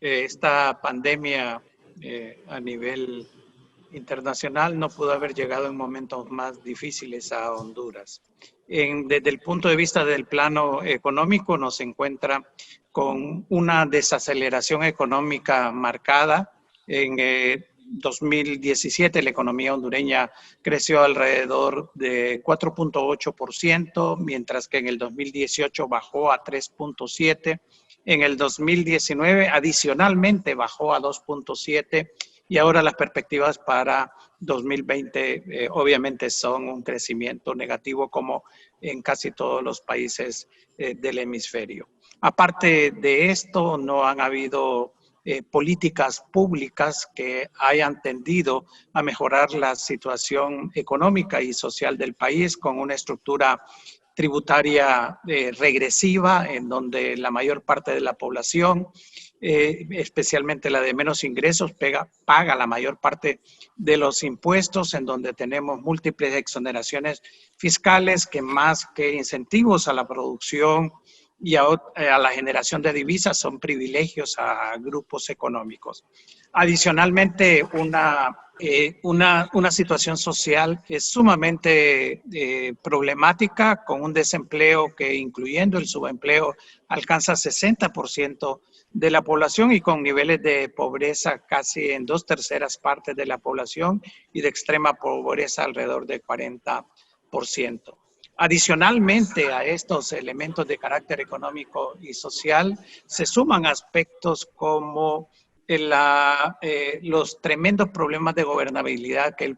esta pandemia a nivel internacional no pudo haber llegado en momentos más difíciles a Honduras. Desde el punto de vista del plano económico, nos encuentra con una desaceleración económica marcada. En 2017 la economía hondureña creció alrededor de 4.8%, mientras que en el 2018 bajó a 3.7%. En el 2019 adicionalmente bajó a 2.7%. Y ahora las perspectivas para 2020 obviamente son un crecimiento negativo como en casi todos los países del hemisferio. Aparte de esto, no han habido políticas públicas que hayan tendido a mejorar la situación económica y social del país con una estructura tributaria regresiva en donde la mayor parte de la población especialmente la de menos ingresos, paga la mayor parte de los impuestos, en donde tenemos múltiples exoneraciones fiscales que más que incentivos a la producción y a la generación de divisas son privilegios a grupos económicos. Adicionalmente, una situación social que es sumamente problemática, con un desempleo que, incluyendo el subempleo, alcanza 60% de la población y con niveles de pobreza casi en 2/3 partes de la población y de extrema pobreza alrededor del 40%. Adicionalmente a estos elementos de carácter económico y social, se suman aspectos como los tremendos problemas de gobernabilidad que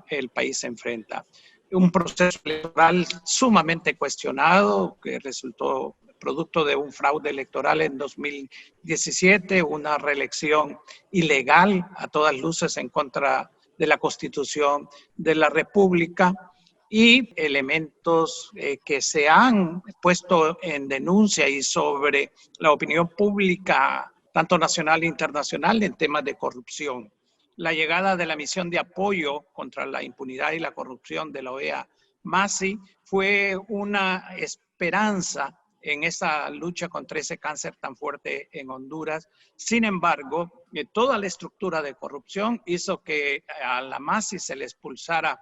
el país enfrenta. Un proceso electoral sumamente cuestionado que resultó producto de un fraude electoral en 2017, una reelección ilegal a todas luces en contra de la Constitución de la República y elementos que se han puesto en denuncia y sobre la opinión pública, tanto nacional e internacional, en temas de corrupción. La llegada de la misión de apoyo contra la impunidad y la corrupción de la OEA MASI fue una esperanza en esa lucha contra ese cáncer tan fuerte en Honduras. Sin embargo, toda la estructura de corrupción hizo que a la MASI se le expulsara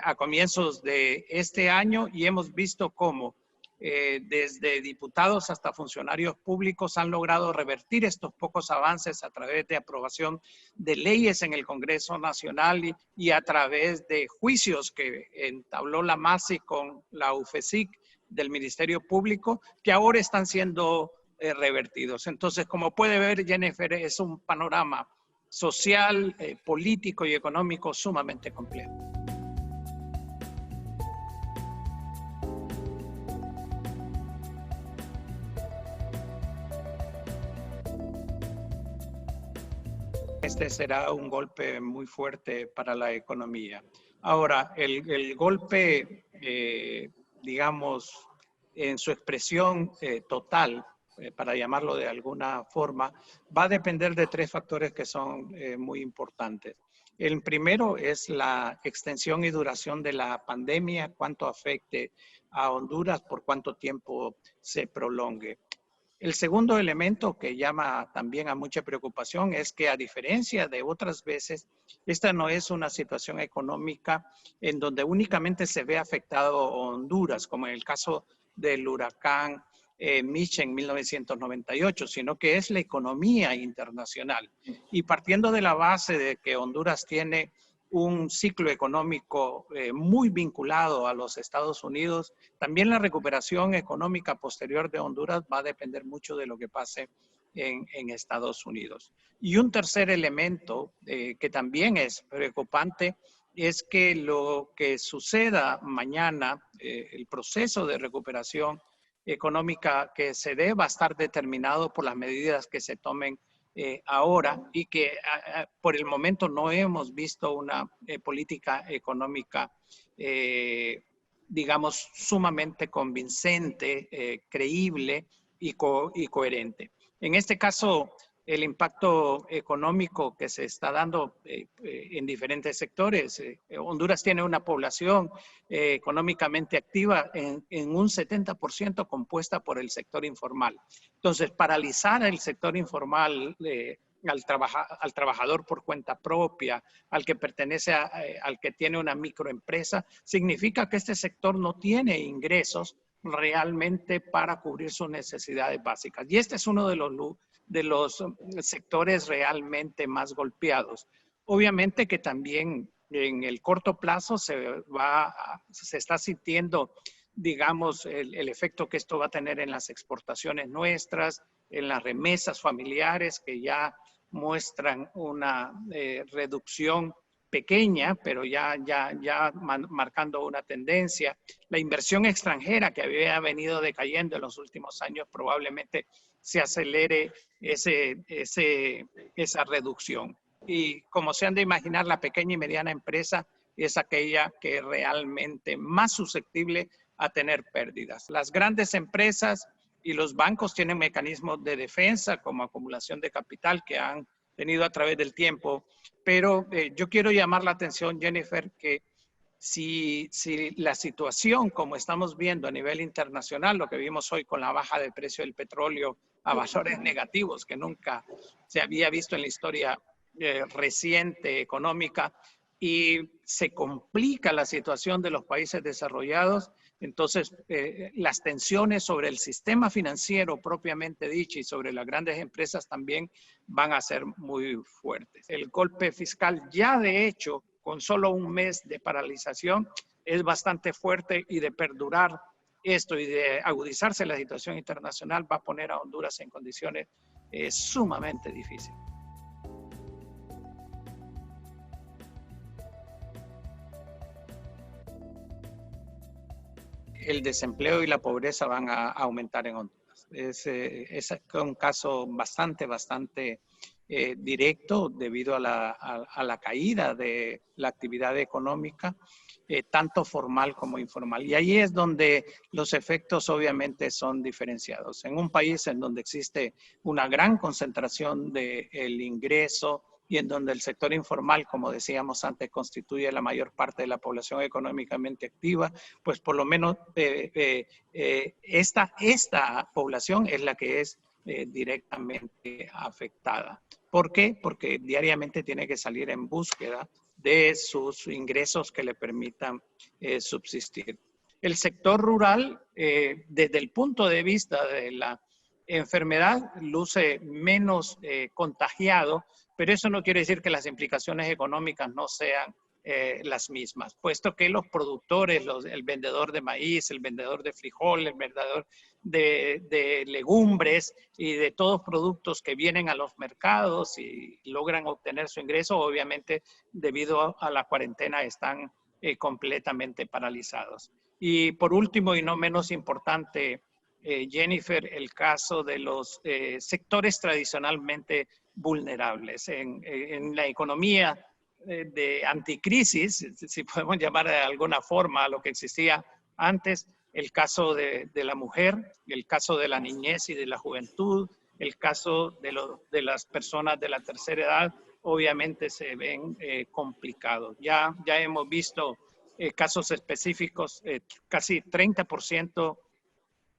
a comienzos de este año y hemos visto cómo desde diputados hasta funcionarios públicos han logrado revertir estos pocos avances a través de aprobación de leyes en el Congreso Nacional y a través de juicios que entabló la MASI con la UFESIC del Ministerio Público, que ahora están siendo revertidos. Entonces, como puede ver, Jennifer, es un panorama social, político y económico sumamente complejo. Este será un golpe muy fuerte para la economía. Ahora, el golpe, digamos, en su expresión total, para llamarlo de alguna forma, va a depender de tres factores que son muy importantes. El primero es la extensión y duración de la pandemia, cuánto afecte a Honduras, por cuánto tiempo se prolongue. El segundo elemento que llama también a mucha preocupación es que, a diferencia de otras veces, esta no es una situación económica en donde únicamente se ve afectado Honduras, como en el caso del huracán Mitch en 1998, sino que es la economía internacional. Y partiendo de la base de que Honduras tiene un ciclo económico muy vinculado a los Estados Unidos, también la recuperación económica posterior de Honduras va a depender mucho de lo que pase en Estados Unidos. Y un tercer elemento que también es preocupante es que lo que suceda mañana, el proceso de recuperación económica que se dé va a estar determinado por las medidas que se tomen ahora y que por el momento no hemos visto una política económica, digamos, sumamente convincente, creíble y coherente. En este caso, el impacto económico que se está dando en diferentes sectores. Honduras tiene una población económicamente activa en un 70% compuesta por el sector informal. Entonces, paralizar el sector informal al trabajador por cuenta propia, al que pertenece al que tiene una microempresa, significa que este sector no tiene ingresos realmente para cubrir sus necesidades básicas. Y este es uno de los sectores realmente más golpeados. Obviamente que también en el corto plazo se está sintiendo, digamos, el efecto que esto va a tener en las exportaciones nuestras, en las remesas familiares que ya muestran una reducción pequeña, pero ya marcando una tendencia. La inversión extranjera que había venido decayendo en los últimos años probablemente se acelere esa reducción. Y como se han de imaginar, la pequeña y mediana empresa es aquella que es realmente más susceptible a tener pérdidas. Las grandes empresas y los bancos tienen mecanismos de defensa como acumulación de capital que han tenido a través del tiempo, pero yo quiero llamar la atención, Jennifer, que si la situación como estamos viendo a nivel internacional, lo que vimos hoy con la baja del precio del petróleo a valores negativos que nunca se había visto en la historia reciente económica, y se complica la situación de los países desarrollados, entonces las tensiones sobre el sistema financiero propiamente dicho y sobre las grandes empresas también van a ser muy fuertes. El golpe fiscal ya de hecho, con solo un mes de paralización, es bastante fuerte, y de perdurar esto y de agudizarse la situación internacional va a poner a Honduras en condiciones sumamente difíciles. El desempleo y la pobreza van a aumentar en Honduras. Es un caso bastante directo debido a la caída de la actividad económica, tanto formal como informal. Y ahí es donde los efectos obviamente son diferenciados. En un país en donde existe una gran concentración del ingreso y en donde el sector informal, como decíamos antes, constituye la mayor parte de la población económicamente activa, pues por lo menos esta población es la que es directamente afectada. ¿Por qué? Porque diariamente tiene que salir en búsqueda de sus ingresos que le permitan subsistir. El sector rural, desde el punto de vista de la enfermedad, luce menos contagiado, pero eso no quiere decir que las implicaciones económicas no sean las mismas, puesto que los productores, el vendedor de maíz, el vendedor de frijol, el vendedor de legumbres y de todos productos que vienen a los mercados y logran obtener su ingreso, obviamente debido a la cuarentena están completamente paralizados. Y por último y no menos importante, Jennifer, el caso de los sectores tradicionalmente vulnerables. En la economía de anticrisis, si podemos llamar de alguna forma a lo que existía antes, el caso de la mujer, el caso de la niñez y de la juventud, el caso de las personas de la tercera edad, obviamente se ven complicados. Ya hemos visto casos específicos, casi 30%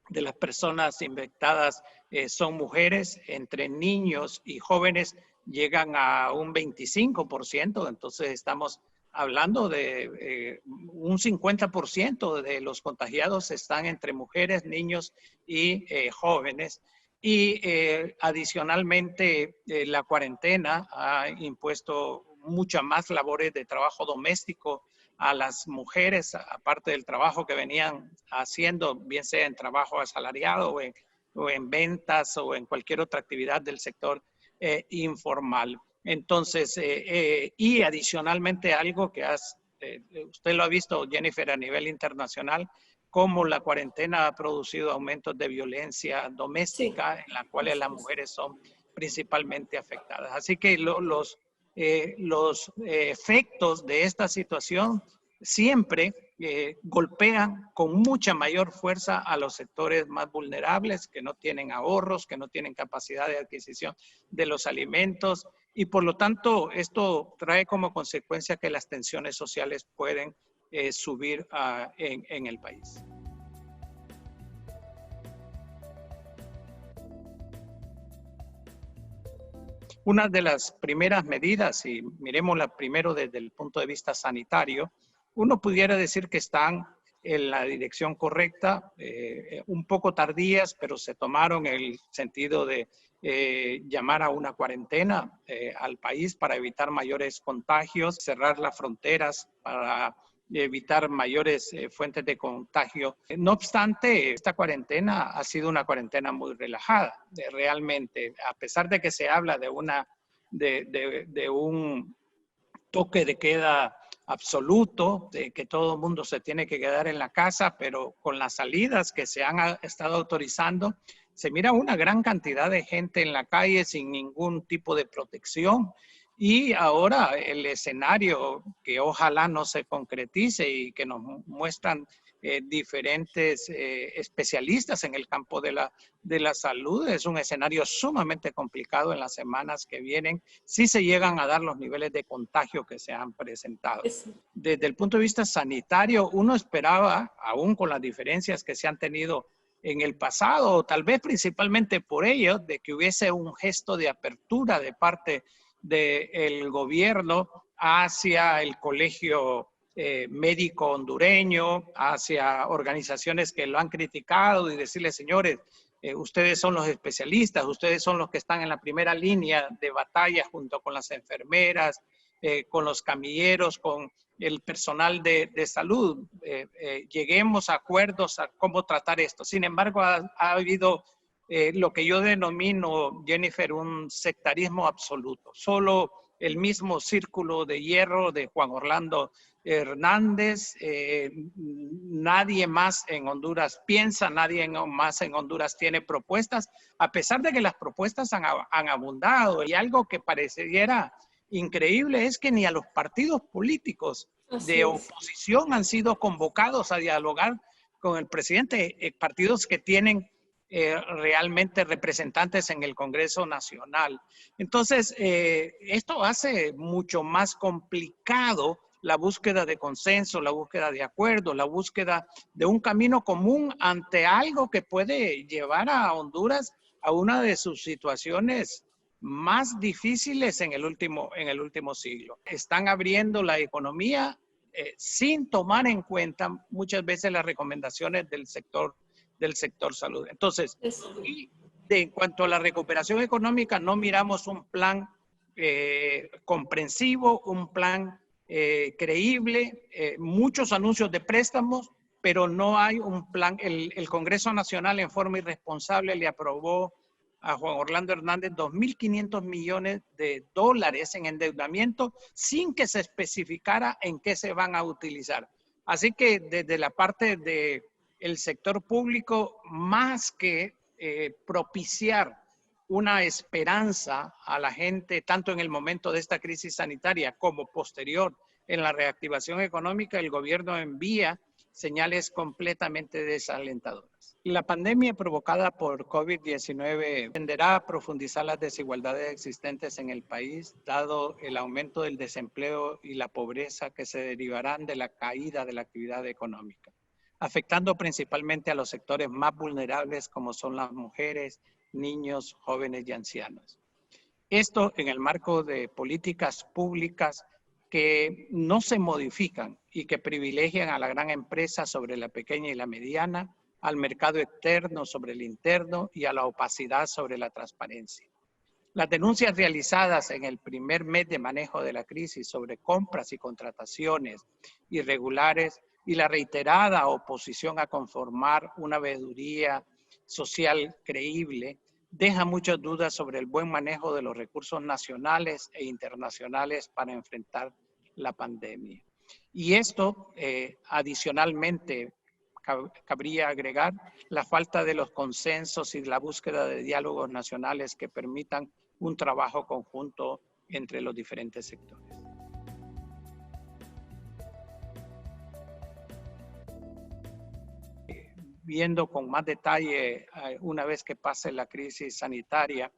de las personas infectadas son mujeres, entre niños y jóvenes llegan a un 25%, entonces estamos hablando de un 50% de los contagiados están entre mujeres, niños y jóvenes. Y adicionalmente la cuarentena ha impuesto muchas más labores de trabajo doméstico a las mujeres, aparte del trabajo que venían haciendo, bien sea en trabajo asalariado o en ventas o en cualquier otra actividad del sector informal. Entonces, y adicionalmente algo que usted lo ha visto, Jennifer, a nivel internacional, cómo la cuarentena ha producido aumentos de violencia doméstica, sí, en las cuales las mujeres son principalmente afectadas. Así que los efectos de esta situación siempre golpean con mucha mayor fuerza a los sectores más vulnerables, que no tienen ahorros, que no tienen capacidad de adquisición de los alimentos, y por lo tanto esto trae como consecuencia que las tensiones sociales pueden subir en el país. Una de las primeras medidas, y miremosla primero desde el punto de vista sanitario, uno pudiera decir que están en la dirección correcta, un poco tardías, pero se tomaron el sentido de llamar a una cuarentena al país para evitar mayores contagios, cerrar las fronteras para evitar mayores fuentes de contagio. No obstante, esta cuarentena ha sido una cuarentena muy relajada, realmente, a pesar de que se habla de un toque de queda absoluto, de que todo el mundo se tiene que quedar en la casa, pero con las salidas que se han estado autorizando, se mira una gran cantidad de gente en la calle sin ningún tipo de protección. Y ahora el escenario que ojalá no se concretice y que nos muestran diferentes especialistas en el campo de la salud, es un escenario sumamente complicado en las semanas que vienen si se llegan a dar los niveles de contagio que se han presentado. Desde el punto de vista sanitario, uno esperaba, aún con las diferencias que se han tenido en el pasado, tal vez principalmente por ello, de que hubiese un gesto de apertura de parte del gobierno hacia el colegio médico hondureño, hacia organizaciones que lo han criticado y decirles, señores, ustedes son los especialistas, ustedes son los que están en la primera línea de batalla junto con las enfermeras, con los camilleros, con el personal de salud. Lleguemos a acuerdos a cómo tratar esto. Sin embargo, ha habido lo que yo denomino, Jennifer, un sectarismo absoluto. Solo el mismo círculo de hierro de Juan Orlando Hernández, nadie más en Honduras piensa, nadie más en Honduras tiene propuestas, a pesar de que las propuestas han abundado. Y algo que pareciera increíble es que ni a los partidos políticos de oposición han sido convocados a dialogar con el presidente, partidos que tienen realmente representantes en el Congreso Nacional. Entonces, esto hace mucho más complicado la búsqueda de consenso, la búsqueda de acuerdo, la búsqueda de un camino común ante algo que puede llevar a Honduras a una de sus situaciones más difíciles en el último siglo. Están abriendo la economía sin tomar en cuenta muchas veces las recomendaciones del sector salud. Entonces, en cuanto a la recuperación económica, no miramos un plan comprensivo, un plan creíble, muchos anuncios de préstamos, pero no hay un plan. El Congreso Nacional en forma irresponsable le aprobó a Juan Orlando Hernández 2.500 millones de dólares en endeudamiento sin que se especificara en qué se van a utilizar. Así que desde la parte del sector público, más que propiciar una esperanza a la gente, tanto en el momento de esta crisis sanitaria como posterior en la reactivación económica, el gobierno envía señales completamente desalentadoras. La pandemia provocada por COVID-19 tenderá a profundizar las desigualdades existentes en el país, dado el aumento del desempleo y la pobreza que se derivarán de la caída de la actividad económica, afectando principalmente a los sectores más vulnerables como son las mujeres, niños, jóvenes y ancianos. Esto en el marco de políticas públicas que no se modifican y que privilegian a la gran empresa sobre la pequeña y la mediana, al mercado externo sobre el interno y a la opacidad sobre la transparencia. Las denuncias realizadas en el primer mes de manejo de la crisis sobre compras y contrataciones irregulares y la reiterada oposición a conformar una veeduría social creíble deja muchas dudas sobre el buen manejo de los recursos nacionales e internacionales para enfrentar la pandemia. Y esto, adicionalmente, cabría agregar la falta de los consensos y la búsqueda de diálogos nacionales que permitan un trabajo conjunto entre los diferentes sectores. viendo con más detalle una vez que pase la crisis sanitaria.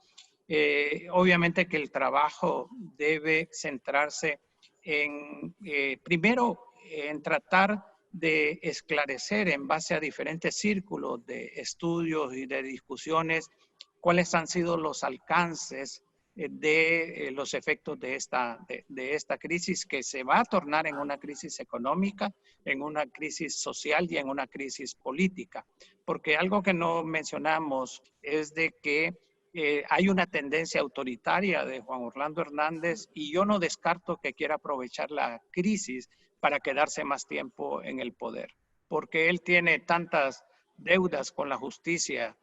Obviamente que el trabajo debe centrarse en, primero, en tratar de esclarecer en base a diferentes círculos de estudios y de discusiones cuáles han sido los alcances de los efectos de esta crisis, que se va a tornar en una crisis económica, en una crisis social y en una crisis política. Porque algo que no mencionamos es de que hay una tendencia autoritaria de Juan Orlando Hernández y yo no descarto que quiera aprovechar la crisis para quedarse más tiempo en el poder, porque él tiene tantas deudas con la justicia,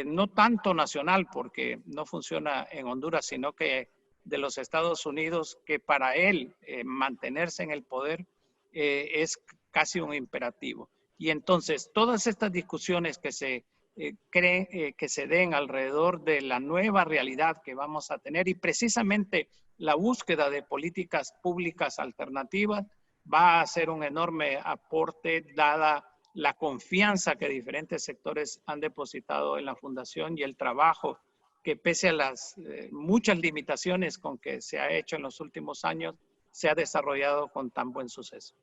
no tanto nacional, porque no funciona en Honduras, sino que de los Estados Unidos, que para él mantenerse en el poder es casi un imperativo. Y entonces todas estas discusiones que se cree que se den alrededor de la nueva realidad que vamos a tener y precisamente la búsqueda de políticas públicas alternativas va a ser un enorme aporte dada la confianza que diferentes sectores han depositado en la fundación y el trabajo que pese a las muchas limitaciones con que se ha hecho en los últimos años, se ha desarrollado con tan buen suceso.